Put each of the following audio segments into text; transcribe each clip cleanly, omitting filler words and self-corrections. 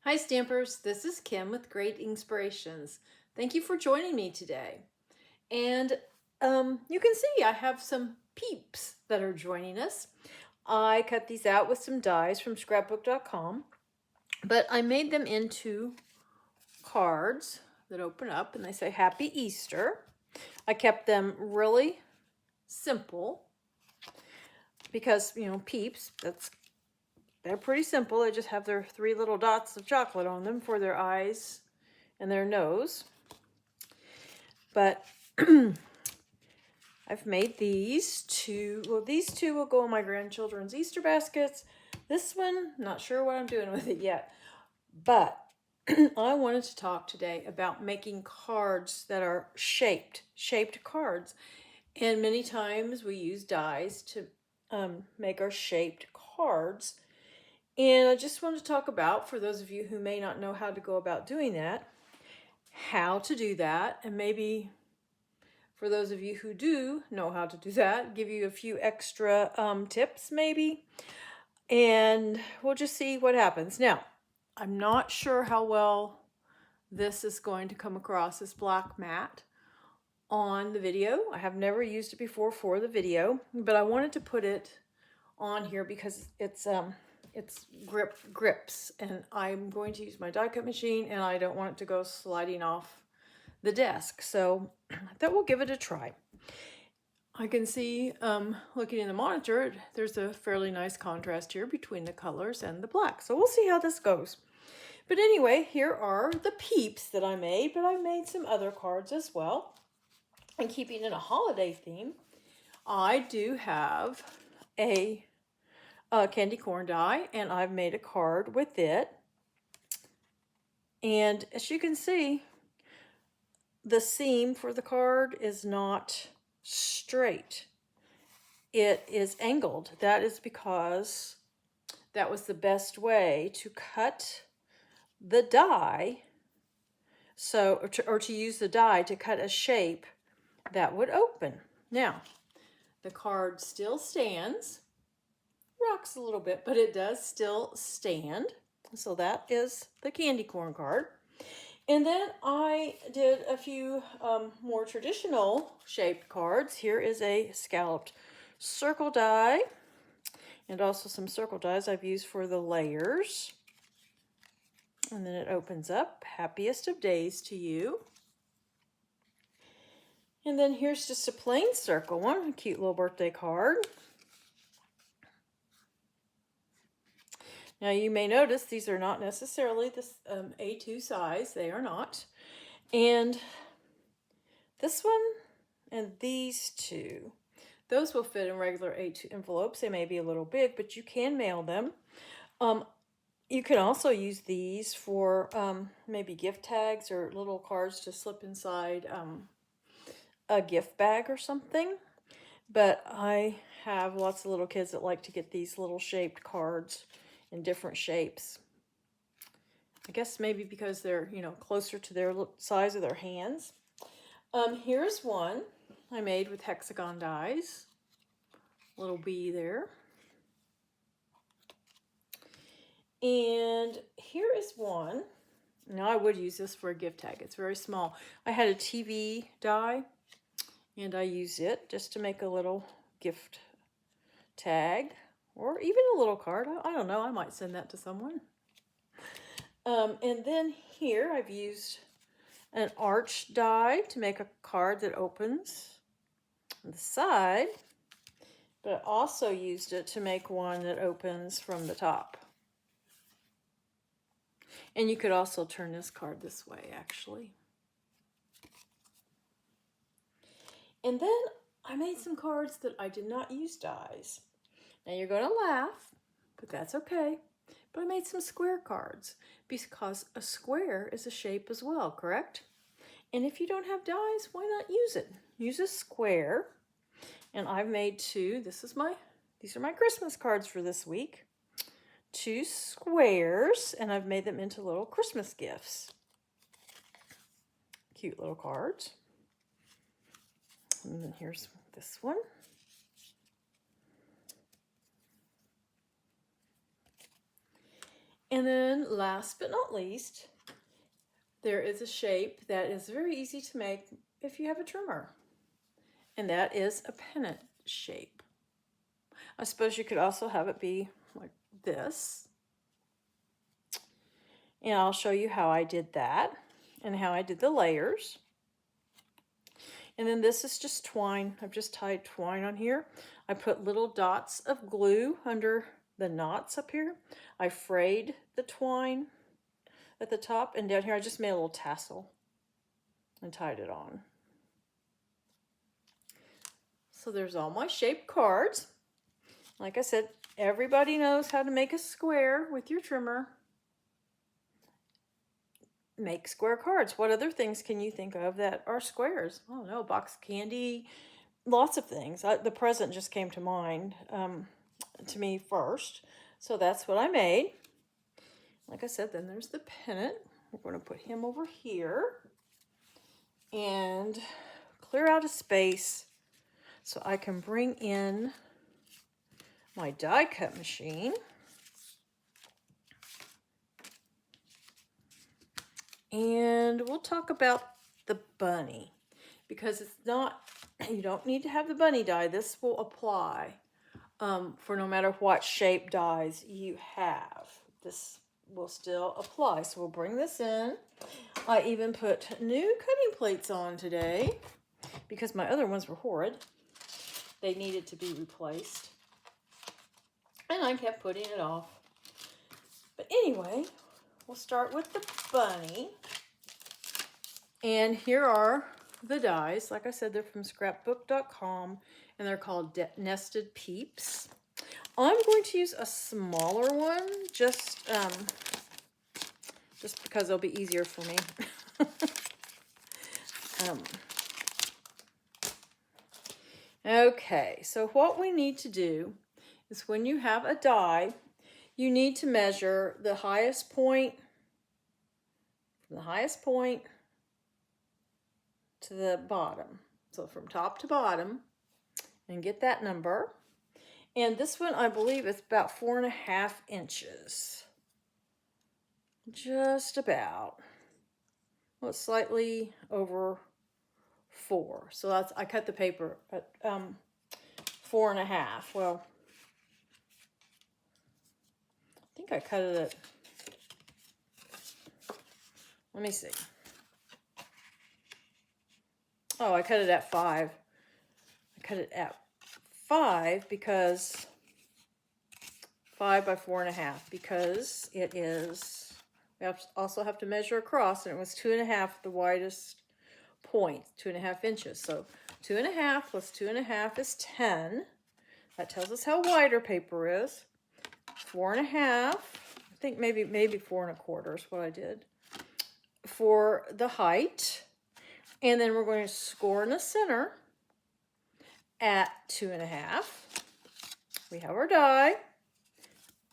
Hi Stampers, this is Kim with Great Inspirations. Thank you for joining me today. And you can see I have some peeps that are joining us. I cut these out with some dies from scrapbook.com, but I made them into cards that open up and they say Happy Easter. I kept them really simple because, peeps, they're pretty simple. They just have their 3 little dots of chocolate on them for their eyes and their nose. But I've made these two. Well, these two will go in my grandchildren's Easter baskets. This one, not sure what I'm doing with it yet. But I wanted to talk today about making cards that are shaped cards. And many times we use dies to make our shaped cards. And I just want to talk about, for those of you who may not know how to go about doing that, how to do that, and maybe for those of you who do know how to do that, give you a few extra tips maybe, and we'll just see what happens. Now, I'm not sure how well this is going to come across as black matte on the video. I have never used it before for the video, but I wanted to put it on here because it's grips, and I'm going to use my die cut machine, and I don't want it to go sliding off the desk, so I thought we'll give it a try. I can see, looking in the monitor, there's a fairly nice contrast here between the colors and the black, so we'll see how this goes. But anyway, here are the peeps that I made, but I made some other cards as well. And keeping in a holiday theme, I do have a candy corn die, and I've made a card with it. And as you can see, the seam for the card is not straight. It is angled. That is because that was the best way to cut the die, or to use the die to cut a shape that would open. Now, the card still stands, rocks a little bit, but it does still stand. So that is the candy corn card. And then I did a few more traditional shaped cards. Here is a scalloped circle die, and also some circle dies I've used for the layers. And then it opens up, happiest of days to you. And then here's just a plain circle one, a cute little birthday card. Now you may notice these are not necessarily this A2 size, they are not. And this one and these two, those will fit in regular A2 envelopes. They may be a little big, but you can mail them. You can also use these for maybe gift tags or little cards to slip inside a gift bag or something. But I have lots of little kids that like to get these little shaped cards in different shapes. I guess maybe because they're, closer to their size of their hands. Here's one I made with hexagon dies. Little bee there. And here is one. Now I would use this for a gift tag. It's very small. I had a TV die, and I used it just to make a little gift tag, or even a little card. I don't know. I might send that to someone. And then here I've used an arch die to make a card that opens on the side, but I also used it to make one that opens from the top. And you could also turn this card this way, actually. And then I made some cards that I did not use dies. Now you're going to laugh, but that's okay. But I made some square cards because a square is a shape as well, correct? And if you don't have dies, why not use it? Use a square. And I've made two. These are my Christmas cards for this week. 2 squares, and I've made them into little Christmas gifts. Cute little cards. And then here's this one. And then last but not least, there is a shape that is very easy to make if you have a trimmer. And that is a pennant shape. I suppose you could also have it be like this. And I'll show you how I did that and how I did the layers. And then this is just twine. I've just tied twine on here. I put little dots of glue under the knots up here. I frayed the twine at the top, and down here I just made a little tassel and tied it on. So there's all my shaped cards. Like I said, everybody knows how to make a square with your trimmer. Make square cards. What other things can you think of that are squares? I don't know, box of candy, lots of things. The present just came to mind to me first. So that's what I made. Like I said, then there's the pennant. We're going to put him over here and clear out a space so I can bring in my die cut machine. And we'll talk about the bunny, because it's not, you don't need to have the bunny die. This will apply for no matter what shape dies you have. This will still apply. So we'll bring this in. I even put new cutting plates on today because my other ones were horrid. They needed to be replaced. And I kept putting it off. But anyway, we'll start with the bunny. And here are the dies. Like I said, they're from scrapbook.com and they're called Nested Peeps. I'm going to use a smaller one just because it'll be easier for me. Okay, so what we need to do is when you have a die, you need to measure the highest point from the highest point to the bottom. So from top to bottom, and get that number. And this one, I believe, is about 4.5 inches. Just about. Well, it's slightly over 4. So that's, I cut the paper at 4.5. Well, I think I cut it at, let me see. Oh, I cut it at 5. I cut it at 5 because 5 by 4.5, because it is, we also have to measure across, and it was 2.5 the widest point, 2.5 inches. So 2.5 plus 2.5 is 10. That tells us how wide our paper is. 4.5, I think maybe 4.25 is what I did for the height. And then we're going to score in the center at 2.5. We have our die.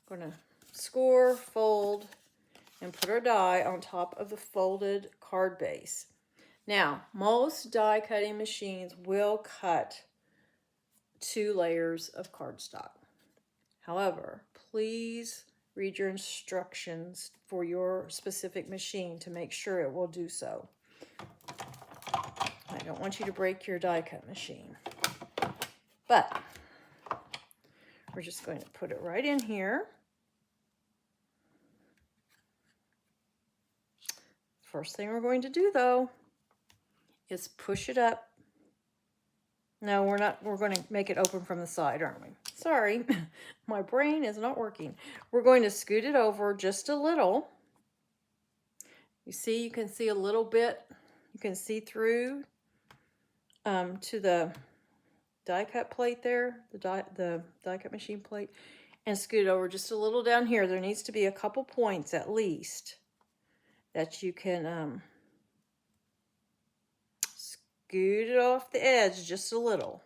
We're going to score, fold, and put our die on top of the folded card base. Now, most die cutting machines will cut 2 layers of cardstock. However, please read your instructions for your specific machine to make sure it will do so. I don't want you to break your die cut machine. But we're just going to put it right in here. First thing we're going to do, though, is push it up. No, we're not. We're going to make it open from the side, aren't we? Sorry, my brain is not working. We're going to scoot it over just a little. You see, you can see a little bit. You can see through to the die cut plate there, the die cut machine plate, and scoot it over just a little down here. There needs to be a couple points at least that you can scoot it off the edge just a little.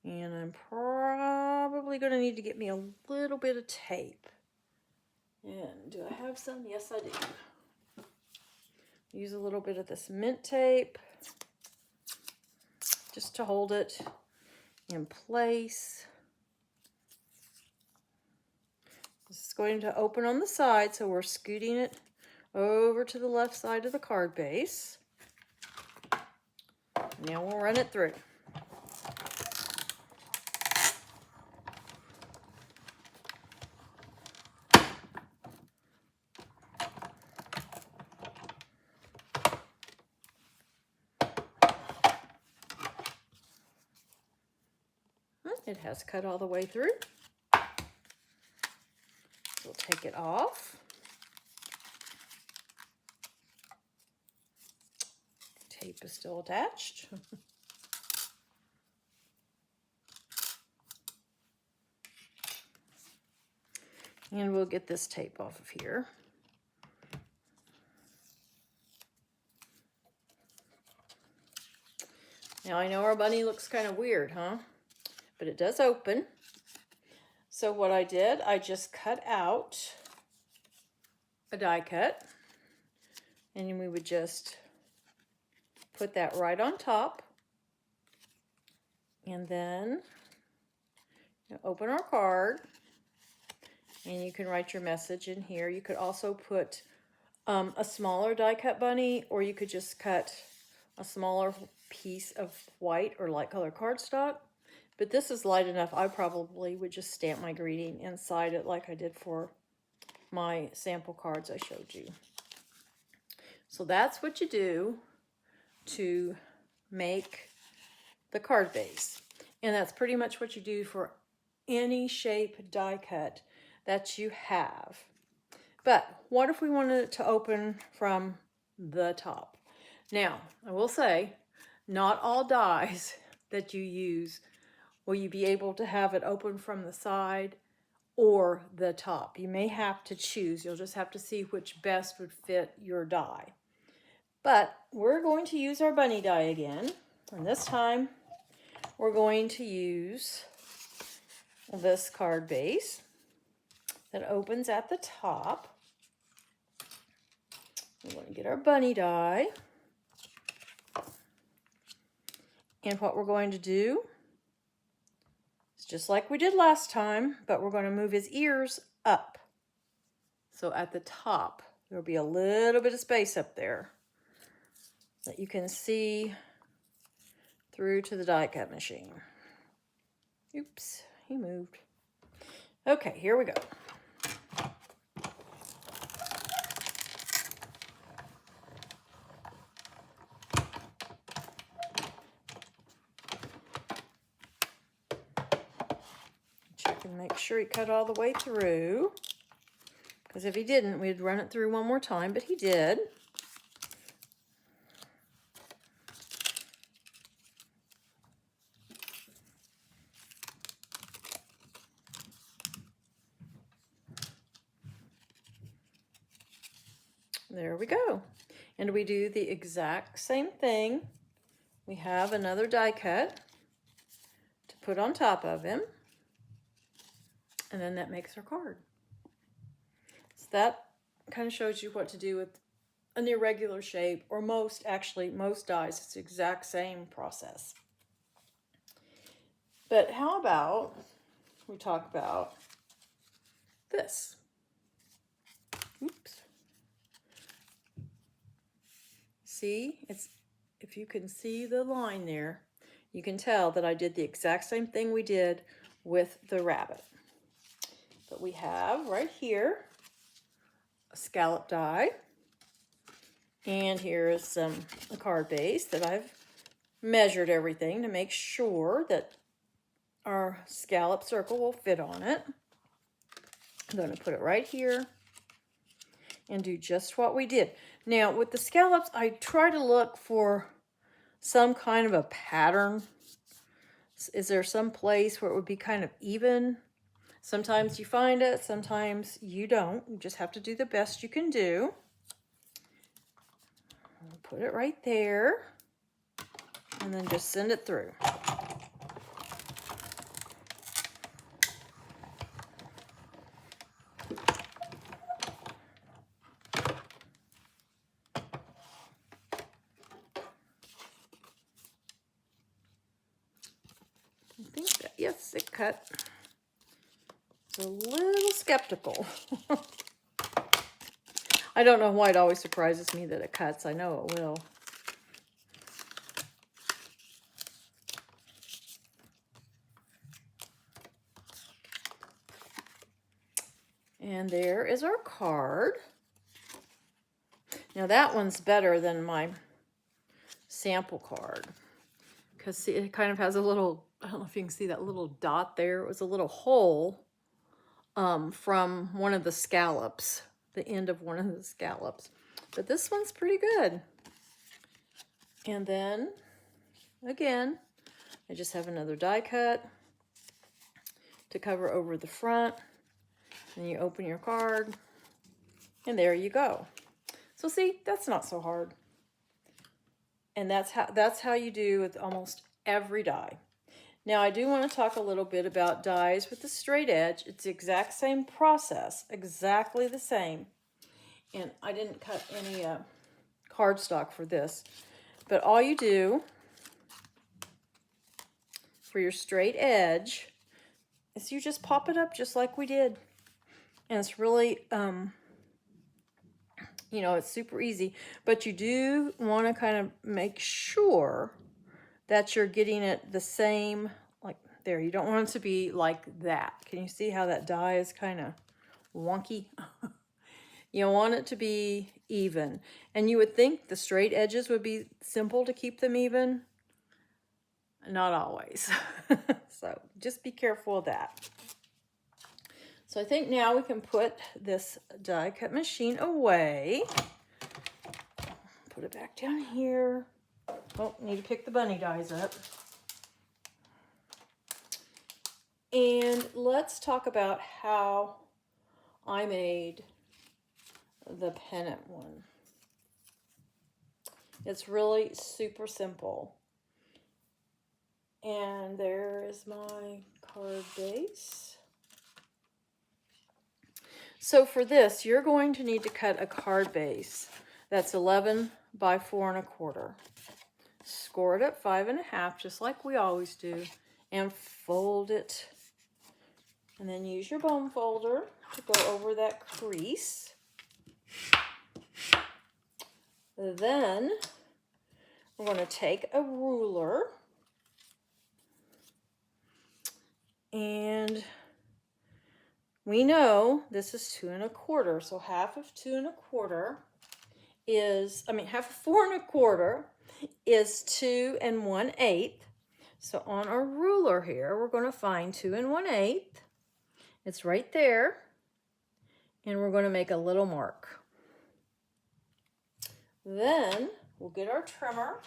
And I'm probably going to need to get me a little bit of tape. And do I have some? Yes, I do. Use a little bit of this mint tape just to hold it in place. This is going to open on the side, so we're scooting it over to the left side of the card base. Now we'll run it through. It has cut all the way through. We'll take it off. Tape is still attached. And we'll get this tape off of here. Now I know our bunny looks kind of weird, huh? But it does open. So what I did, I just cut out a die cut, and we would just put that right on top, and then open our card, and you can write your message in here. You could also put a smaller die cut bunny, or you could just cut a smaller piece of white or light color cardstock. But this is light enough, I probably would just stamp my greeting inside it like I did for my sample cards I showed you. So that's what you do to make the card base. And that's pretty much what you do for any shape die cut that you have. But what if we wanted it to open from the top? Now, I will say, not all dies that you use will you be able to have it open from the side or the top. You may have to choose. You'll just have to see which best would fit your die. But we're going to use our bunny die again. And this time we're going to use this card base that opens at the top. We're going to get our bunny die. And what we're going to do, just like we did last time, but we're going to move his ears up. So at the top, there'll be a little bit of space up there that you can see through to the die cut machine. Oops, he moved. Okay, here we go. Check and make sure he cut all the way through, because if he didn't, we'd run it through one more time, but he did. There we go. And we do the exact same thing. We have another die cut to put on top of him. And then that makes our card. So that kind of shows you what to do with an irregular shape, or most dies. It's the exact same process. But how about we talk about this? Oops. See, if you can see the line there, you can tell that I did the exact same thing we did with the rabbit. But we have right here a scallop die, and here is a card base that I've measured everything to make sure that our scallop circle will fit on it. I'm going to put it right here and do just what we did. Now with the scallops, I try to look for some kind of a pattern. Is there some place where it would be kind of even? Sometimes you find it, sometimes you don't. You just have to do the best you can do. Put it right there, and then just send it through. I think that, yes, it cut. a little skeptical. I don't know why it always surprises me that it cuts. I know it will. And there is our card. Now that one's better than my sample card because see, it kind of has a little, I don't know if you can see that little dot there. It was a little hole from one of the scallops, the end of one of the scallops. But this one's pretty good. And then, again, I just have another die cut to cover over the front. And you open your card, and there you go. So see, that's not so hard. And that's how you do with almost every die. Now I do want to talk a little bit about dies with the straight edge. It's the exact same process, exactly the same. And I didn't cut any cardstock for this, but all you do for your straight edge is you just pop it up just like we did. And it's really, you know, it's super easy, but you do want to kind of make sure that you're getting it the same, like there. You don't want it to be like that. Can you see how that die is kind of wonky? You want it to be even. And you would think the straight edges would be simple to keep them even. Not always. So just be careful of that. So I think now we can put this die cut machine away. Put it back down here. Oh, need to pick the bunny dies up. And let's talk about how I made the pennant one. It's really super simple. And there is my card base. So for this, you're going to need to cut a card base that's 11 by 4 1/4. Score it at 5 1/2, just like we always do, and fold it. And then use your bone folder to go over that crease. Then we're going to take a ruler and we know this is 2 1/4, so half of 2 1/4 is, half of 4 1/4 is 2 1/8. So on our ruler here, we're going to find 2 1/8. It's right there, and we're going to make a little mark. Then we'll get our trimmer.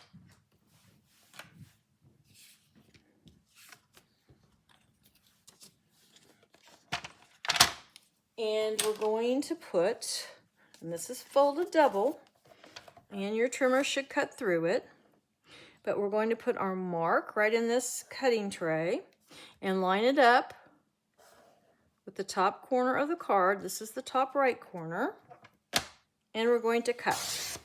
And we're going to put, and this is folded double, and your trimmer should cut through it, but we're going to put our mark right in this cutting tray and line it up with the top corner of the card. This is the top right corner, and we're going to cut.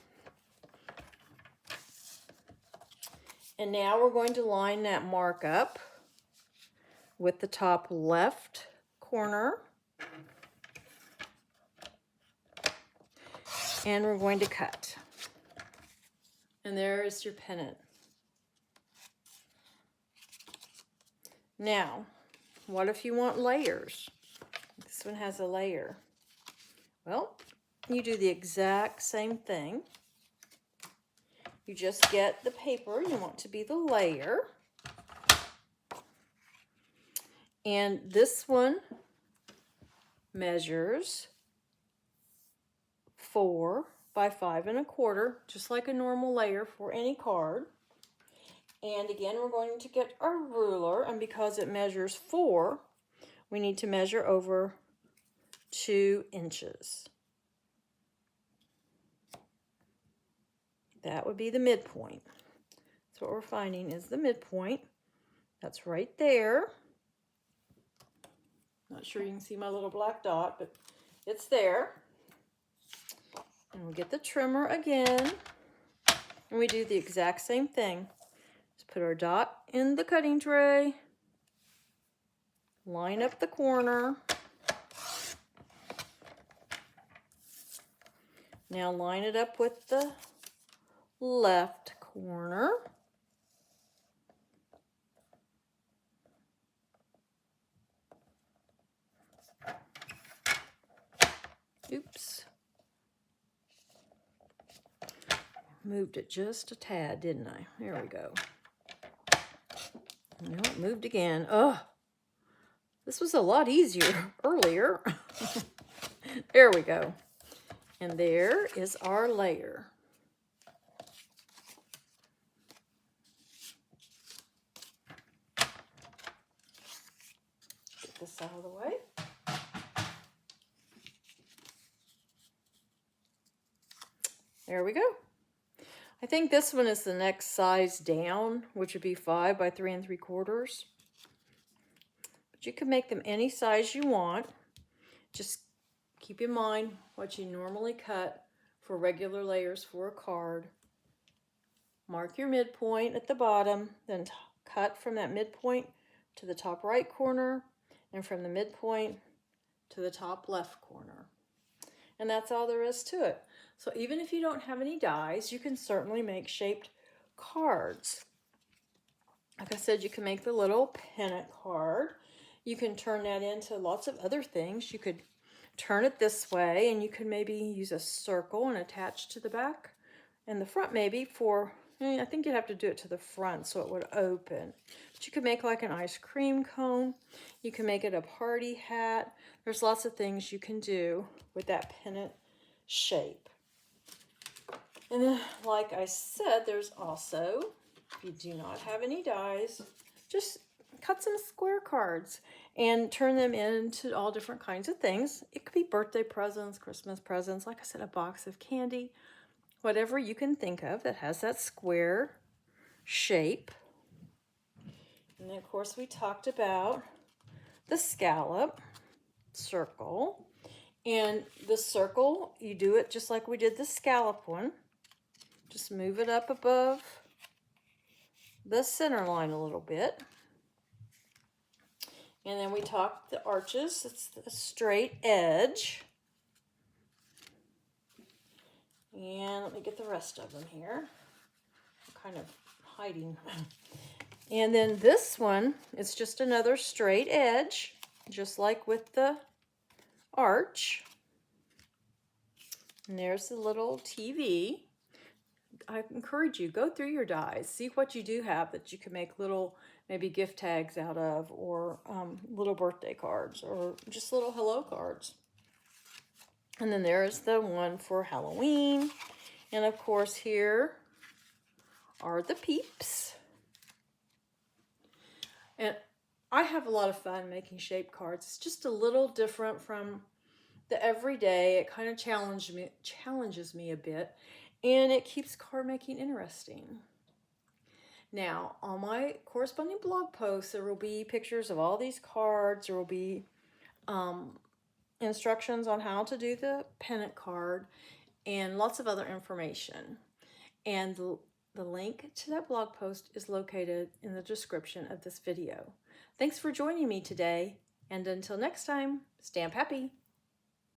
And now we're going to line that mark up with the top left corner. And we're going to cut. And there is your pennant. Now, what if you want layers? This one has a layer. Well, you do the exact same thing. You just get the paper you want to be the layer. And this one measures 4 by 5 1/4, just like a normal layer for any card. And again, we're going to get our ruler, and because it measures 4, we need to measure over 2 inches. That would be the midpoint. So what we're finding is the midpoint. That's right there. Not sure you can see my little black dot, but it's there. And we'll get the trimmer again, and we do the exact same thing. Just put our dot in the cutting tray, line up the corner, Now line it up with the left corner. Oops. Moved it just a tad, didn't I? There we go. No, it moved again. Oh, this was a lot easier earlier. There we go. And there is our layer. Get this out of the way. There we go. I think this one is the next size down, which would be 5 by 3 3/4. But you can make them any size you want. Just keep in mind what you normally cut for regular layers for a card. Mark your midpoint at the bottom, then cut from that midpoint to the top right corner, and from the midpoint to the top left corner. And that's all there is to it. So even if you don't have any dies, you can certainly make shaped cards. Like I said, you can make the little pennant card. You can turn that into lots of other things. You could turn it this way, and you could maybe use a circle and attach to the back and the front maybe for, I think you'd have to do it to the front so it would open. But you could make like an ice cream cone. You can make it a party hat. There's lots of things you can do with that pennant shape. And then, like I said, there's also, if you do not have any dies, just cut some square cards and turn them into all different kinds of things. It could be birthday presents, Christmas presents, like I said, a box of candy, whatever you can think of that has that square shape. And then, of course, we talked about the scallop circle. And the circle, you do it just like we did the scallop one. Just move it up above the center line a little bit. And then we talked the arches. It's the straight edge. And let me get the rest of them here. I'm kind of hiding. And then this one is just another straight edge, just like with the arch. And there's the little TV. I encourage you, go through your dies, see what you do have that you can make little maybe gift tags out of, or little birthday cards, or just little hello cards. And then there's the one for Halloween. And of course here are the peeps. And I have a lot of fun making shape cards. It's just a little different from the everyday. It kind of challenges me a bit, and it keeps card making interesting. Now, on my corresponding blog post, there will be pictures of all these cards. There will be instructions on how to do the pennant card and lots of other information. And the link to that blog post is located in the description of this video. Thanks for joining me today, and until next time, stamp happy!